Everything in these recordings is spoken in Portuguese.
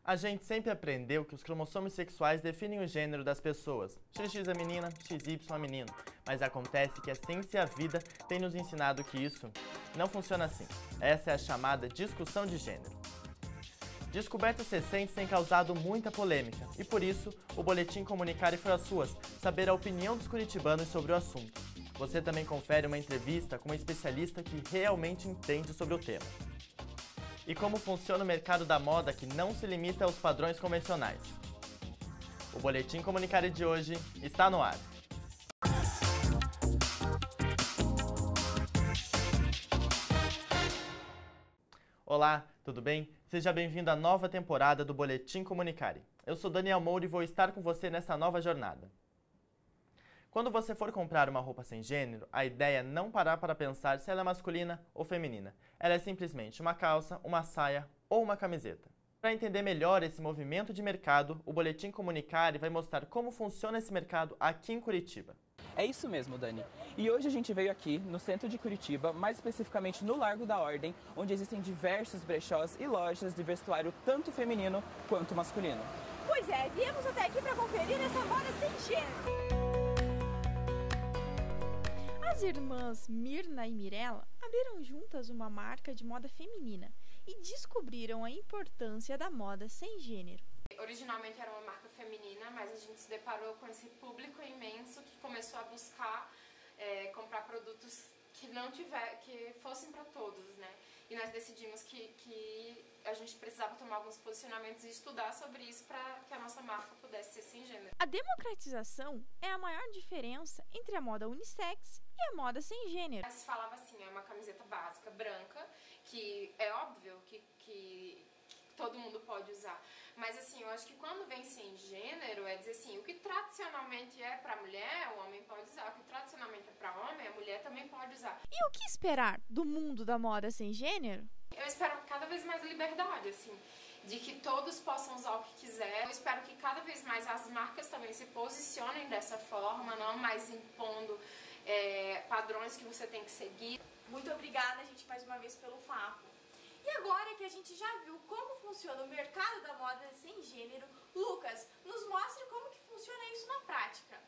A gente sempre aprendeu que os cromossomos sexuais definem o gênero das pessoas. XX é menina, XY é menino. Mas acontece que a ciência e a vida têm nos ensinado que isso não funciona assim. Essa é a chamada discussão de gênero. Descobertas recentes têm causado muita polêmica e por isso o Boletim Comunicare foi às suas, saber a opinião dos curitibanos sobre o assunto. Você também confere uma entrevista com uma especialista que realmente entende sobre o tema. E como funciona o mercado da moda que não se limita aos padrões convencionais. O Boletim Comunicare de hoje está no ar. Olá, tudo bem? Seja bem-vindo à nova temporada do Boletim Comunicare. Eu sou Daniel Moura e vou estar com você nessa nova jornada. Quando você for comprar uma roupa sem gênero, a ideia é não parar para pensar se ela é masculina ou feminina. Ela é simplesmente uma calça, uma saia ou uma camiseta. Para entender melhor esse movimento de mercado, o Boletim Comunicare vai mostrar como funciona esse mercado aqui em Curitiba. É isso mesmo, Dani. E hoje a gente veio aqui no centro de Curitiba, mais especificamente no Largo da Ordem, onde existem diversos brechós e lojas de vestuário tanto feminino quanto masculino. Pois é, viemos até aqui para conferir essa moda sem gênero. As irmãs Mirna e Mirella abriram juntas uma marca de moda feminina e descobriram a importância da moda sem gênero. Originalmente era uma marca feminina, mas a gente se deparou com esse público imenso que começou a buscar comprar produtos que fossem para todos, né? E nós decidimos que a gente precisava tomar alguns posicionamentos e estudar sobre isso para que a nossa marca pudesse ser sem gênero. A democratização é a maior diferença entre a moda unissex e a moda sem gênero. Se falava assim, é uma camiseta básica, branca, que é óbvio que todo mundo pode usar. Mas assim, eu acho que quando vem sem gênero, é dizer assim, o que tradicionalmente é para mulher, o homem pode usar. O que tradicionalmente é para homem, a mulher também pode usar. E o que esperar do mundo da moda sem gênero? Eu espero cada vez mais liberdade, assim, de que todos possam usar o que quiser. Eu espero que cada vez mais as marcas também se posicionem dessa forma, não mais impondo padrões que você tem que seguir. Muito obrigada, gente, mais uma vez pelo papo. E agora que a gente já viu como funciona o mercado da moda sem gênero, Lucas, nos mostre como que funciona isso na prática.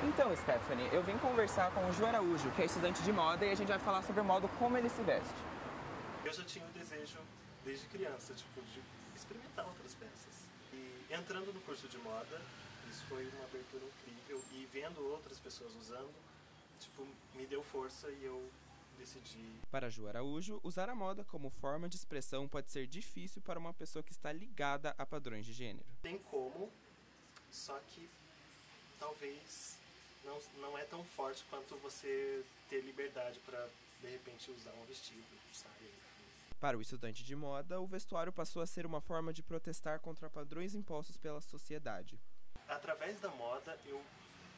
Então, Stephanie, eu vim conversar com o Ju Araújo, que é estudante de moda, e a gente vai falar sobre o modo como ele se veste. Eu já tinha o desejo, desde criança, de experimentar outras peças. E entrando no curso de moda, isso foi uma abertura incrível. E vendo outras pessoas usando, me deu força e eu decidi. Para Ju Araújo, usar a moda como forma de expressão pode ser difícil para uma pessoa que está ligada a padrões de gênero. Tem como, só que talvez não é tão forte quanto você ter liberdade para, de repente, usar um vestido, saia. Para o estudante de moda, o vestuário passou a ser uma forma de protestar contra padrões impostos pela sociedade. Através da moda, eu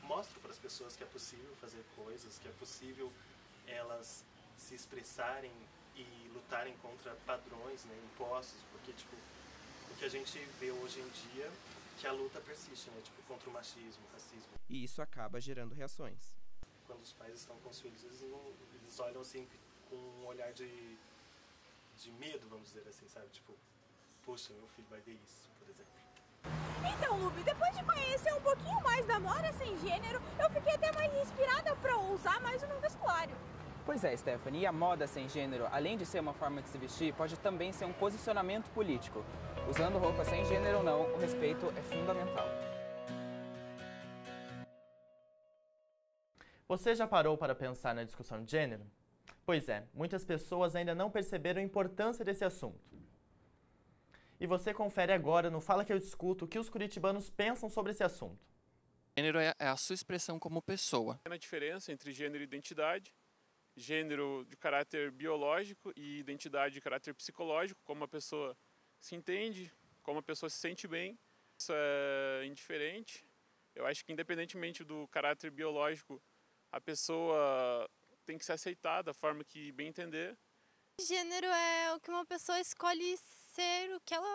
mostro para as pessoas que é possível fazer coisas, que é possível elas se expressarem e lutarem contra padrões, né, impostos, porque o que a gente vê hoje em dia que a luta persiste, né, contra o machismo, o racismo. E isso acaba gerando reações. Quando os pais estão com os filhos, eles olham assim com um olhar de medo, vamos dizer assim, sabe? Puxa, meu filho vai ver isso, por exemplo. Então, Lubi, depois de conhecer um pouquinho mais da moda sem gênero, eu fiquei até mais inspirada para usar mais o meu vestuário. Pois é, Stephanie, e a moda sem gênero, além de ser uma forma de se vestir, pode também ser um posicionamento político. Usando roupa sem gênero ou não, o respeito é fundamental. Você já parou para pensar na discussão de gênero? Pois é, muitas pessoas ainda não perceberam a importância desse assunto. E você confere agora no Fala Que Eu Discuto o que os curitibanos pensam sobre esse assunto. Gênero é a sua expressão como pessoa. A diferença entre gênero e identidade, gênero de caráter biológico e identidade de caráter psicológico, como a pessoa se entende, como a pessoa se sente bem. Isso é indiferente. Eu acho que independentemente do caráter biológico, a pessoa tem que se aceitar da forma que bem entender. Gênero é o que uma pessoa escolhe ser, o que ela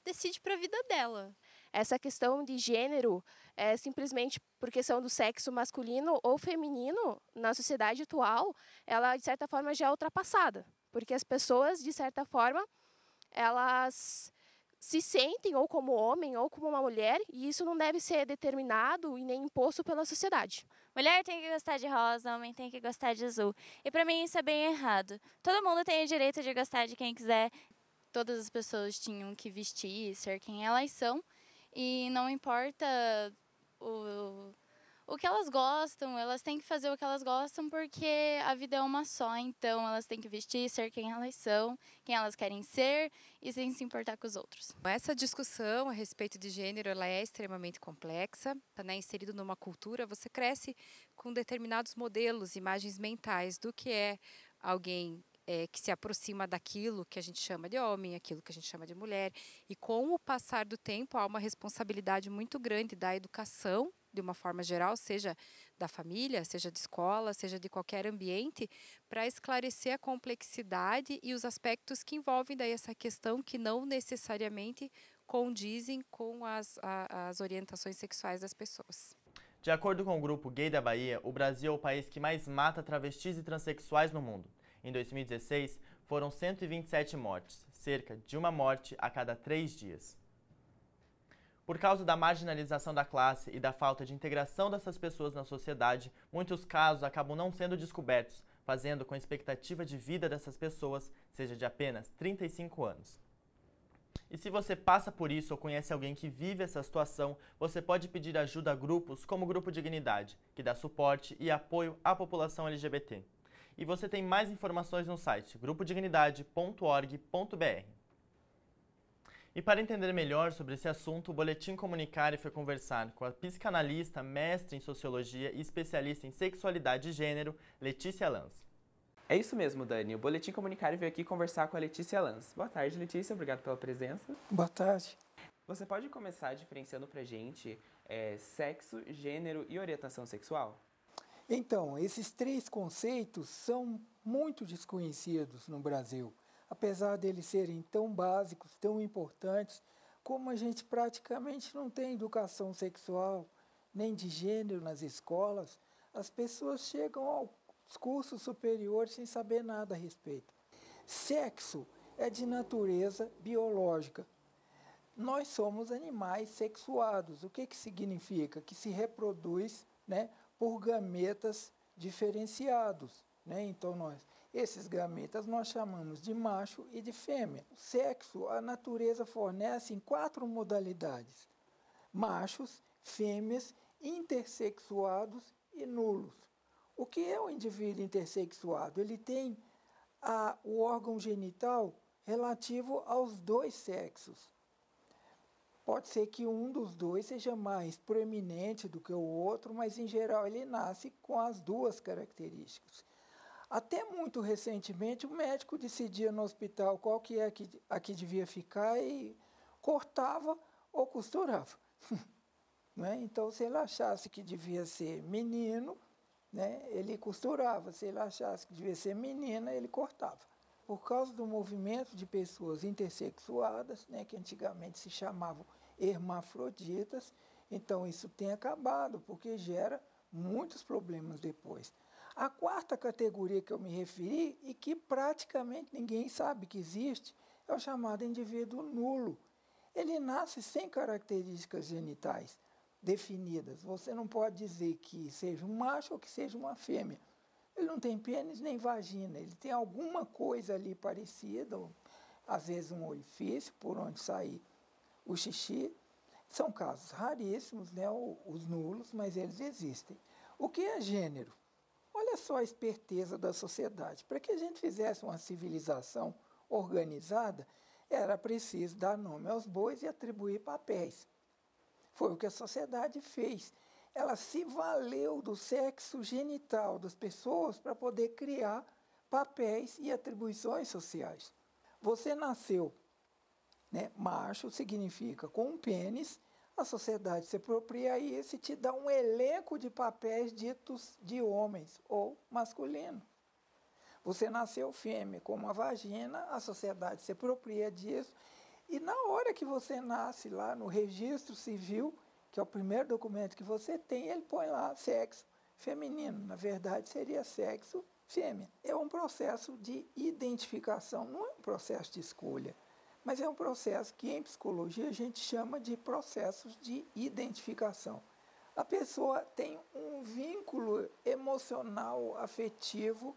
decide para a vida dela. Essa questão de gênero é simplesmente por questão do sexo masculino ou feminino na sociedade atual, ela de certa forma já é ultrapassada. Porque as pessoas, de certa forma, elas se sentem ou como homem ou como uma mulher, e isso não deve ser determinado e nem imposto pela sociedade. Mulher tem que gostar de rosa, homem tem que gostar de azul. E pra mim isso é bem errado. Todo mundo tem o direito de gostar de quem quiser. Todas as pessoas tinham que vestir e ser quem elas são. E não importa o que elas gostam, elas têm que fazer o que elas gostam porque a vida é uma só. Então elas têm que vestir, ser quem elas são, quem elas querem ser e sem se importar com os outros. Essa discussão a respeito de gênero ela é extremamente complexa, né? Inserido numa cultura, você cresce com determinados modelos, imagens mentais do que é alguém que se aproxima daquilo que a gente chama de homem, aquilo que a gente chama de mulher. E com o passar do tempo, há uma responsabilidade muito grande da educação, de uma forma geral, seja da família, seja de escola, seja de qualquer ambiente, para esclarecer a complexidade e os aspectos que envolvem daí essa questão que não necessariamente condizem com as orientações sexuais das pessoas. De acordo com o grupo Gay da Bahia, o Brasil é o país que mais mata travestis e transexuais no mundo. Em 2016, foram 127 mortes, cerca de uma morte a cada 3 dias. Por causa da marginalização da classe e da falta de integração dessas pessoas na sociedade, muitos casos acabam não sendo descobertos, fazendo com que a expectativa de vida dessas pessoas seja de apenas 35 anos. E se você passa por isso ou conhece alguém que vive essa situação, você pode pedir ajuda a grupos como o Grupo Dignidade, que dá suporte e apoio à população LGBT. E você tem mais informações no site grupodignidade.org.br. E para entender melhor sobre esse assunto, o Boletim Comunicare foi conversar com a psicanalista, mestre em sociologia e especialista em sexualidade e gênero, Letícia Lans. É isso mesmo, Dani. O Boletim Comunicare veio aqui conversar com a Letícia Lans. Boa tarde, Letícia. Obrigado pela presença. Boa tarde. Você pode começar diferenciando pra gente sexo, gênero e orientação sexual? Então, esses 3 conceitos são muito desconhecidos no Brasil. Apesar deles serem tão básicos, tão importantes, como a gente praticamente não tem educação sexual, nem de gênero nas escolas, as pessoas chegam aos cursos superiores sem saber nada a respeito. Sexo é de natureza biológica. Nós somos animais sexuados. O que significa? Que se reproduz, né, por gametas diferenciados, né? Então, esses gametas nós chamamos de macho e de fêmea. O sexo, a natureza fornece em 4 modalidades: machos, fêmeas, intersexuados e nulos. O que é o indivíduo intersexuado? Ele tem o órgão genital relativo aos 2 sexos. Pode ser que um dos 2 seja mais proeminente do que o outro, mas, em geral, ele nasce com as 2 características. Até muito recentemente, o médico decidia no hospital qual que é a que devia ficar e cortava ou costurava. Né? Então, se ele achasse que devia ser menino, né, ele costurava. Se ele achasse que devia ser menina, ele cortava. Por causa do movimento de pessoas intersexuadas, né, que antigamente se chamavam hermafroditas, então isso tem acabado, porque gera muitos problemas depois. A 4ª categoria que eu me referi, e que praticamente ninguém sabe que existe, é o chamado indivíduo nulo. Ele nasce sem características genitais definidas. Você não pode dizer que seja um macho ou que seja uma fêmea. Ele não tem pênis nem vagina, ele tem alguma coisa ali parecida, ou, às vezes um orifício por onde sair o xixi. São casos raríssimos, né, os nulos, mas eles existem. O que é gênero? Olha só a esperteza da sociedade. Para que a gente fizesse uma civilização organizada, era preciso dar nome aos bois e atribuir papéis. Foi o que a sociedade fez. Ela se valeu do sexo genital das pessoas para poder criar papéis e atribuições sociais. Você nasceu, né, macho, significa com um pênis, a sociedade se apropria isso e te dá um elenco de papéis ditos de homens ou masculino. Você nasceu fêmea com uma vagina, a sociedade se apropria disso, e na hora que você nasce lá no registro civil, que é o primeiro documento que você tem, ele põe lá sexo feminino. Na verdade, seria sexo fêmea. É um processo de identificação, não é um processo de escolha. Mas é um processo que em psicologia a gente chama de processos de identificação. A pessoa tem um vínculo emocional, afetivo,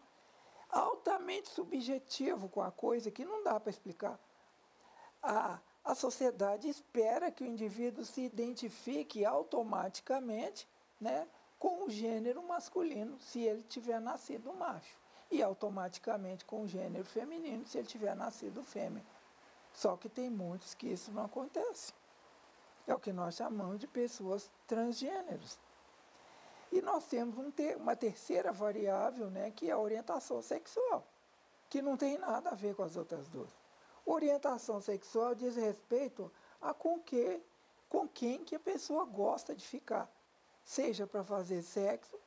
altamente subjetivo com a coisa que não dá para explicar. A sociedade espera que o indivíduo se identifique automaticamente, né, com o gênero masculino, se ele tiver nascido macho, e automaticamente com o gênero feminino, se ele tiver nascido fêmea. Só que tem muitos que isso não acontece. É o que nós chamamos de pessoas transgêneros. E nós temos uma terceira variável, né, que é a orientação sexual, que não tem nada a ver com as outras duas. Orientação sexual diz respeito a com quem que a pessoa gosta de ficar, seja para fazer sexo,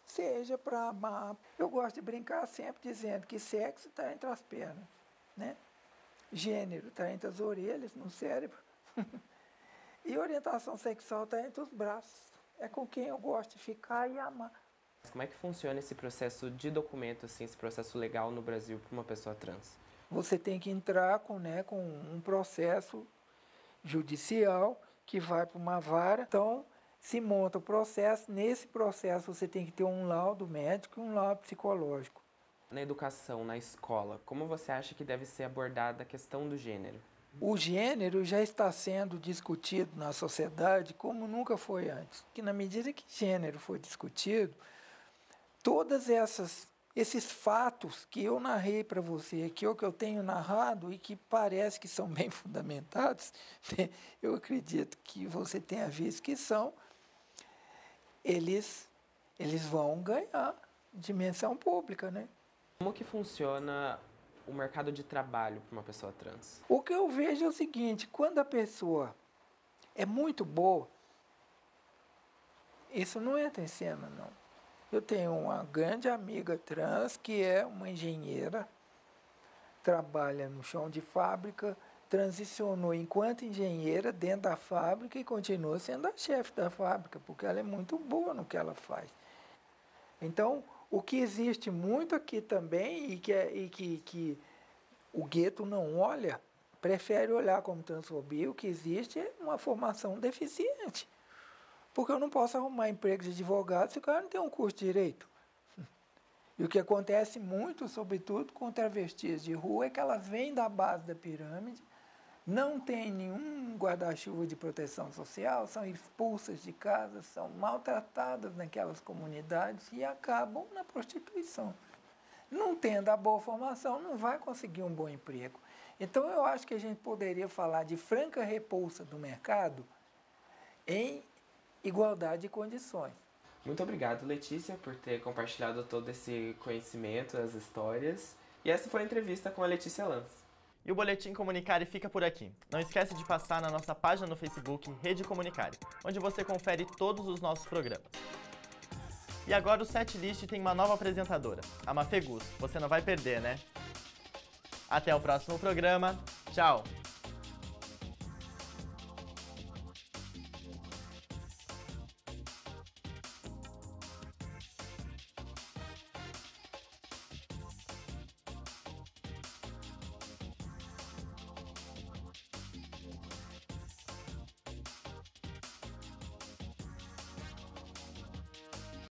seja para amar. Eu gosto de brincar sempre dizendo que sexo está entre as pernas, né? Gênero está entre as orelhas, no cérebro, e orientação sexual está entre os braços. É com quem eu gosto de ficar e amar. Como é que funciona esse processo de documento, assim, esse processo legal no Brasil para uma pessoa trans? Você tem que entrar com um processo judicial que vai para uma vara. Então, se monta o processo. Nesse processo, você tem que ter um laudo médico e um laudo psicológico. Na educação, na escola, como você acha que deve ser abordada a questão do gênero? O gênero já está sendo discutido na sociedade como nunca foi antes. Que na medida que gênero foi discutido, todas esses fatos que eu narrei para você, que eu tenho narrado e que parece que são bem fundamentados, eu acredito que você tenha visto que são, eles vão ganhar dimensão pública, né? Como que funciona o mercado de trabalho para uma pessoa trans? O que eu vejo é o seguinte, quando a pessoa é muito boa, isso não entra em cena, não. Eu tenho uma grande amiga trans que é uma engenheira, trabalha no chão de fábrica, transicionou enquanto engenheira dentro da fábrica e continua sendo a chefe da fábrica, porque ela é muito boa no que ela faz. Então, o que existe muito aqui também e que o gueto não olha, prefere olhar como transfobia, o que existe é uma formação deficiente. Porque eu não posso arrumar emprego de advogado se o cara não tem um curso de direito. E o que acontece muito, sobretudo com travestis de rua, é que elas vêm da base da pirâmide, não têm nenhum guarda-chuva de proteção social, são expulsas de casa, são maltratadas naquelas comunidades e acabam na prostituição. Não tendo a boa formação, não vai conseguir um bom emprego. Então, eu acho que a gente poderia falar de franca repulsa do mercado em igualdade de condições. Muito obrigado, Letícia, por ter compartilhado todo esse conhecimento, as histórias. E essa foi a entrevista com a Letícia Lanz. E o Boletim Comunicare fica por aqui. Não esquece de passar na nossa página no Facebook, Rede Comunicare, onde você confere todos os nossos programas. E agora o Setlist tem uma nova apresentadora, a Mafê Gus. Você não vai perder, né? Até o próximo programa. Tchau!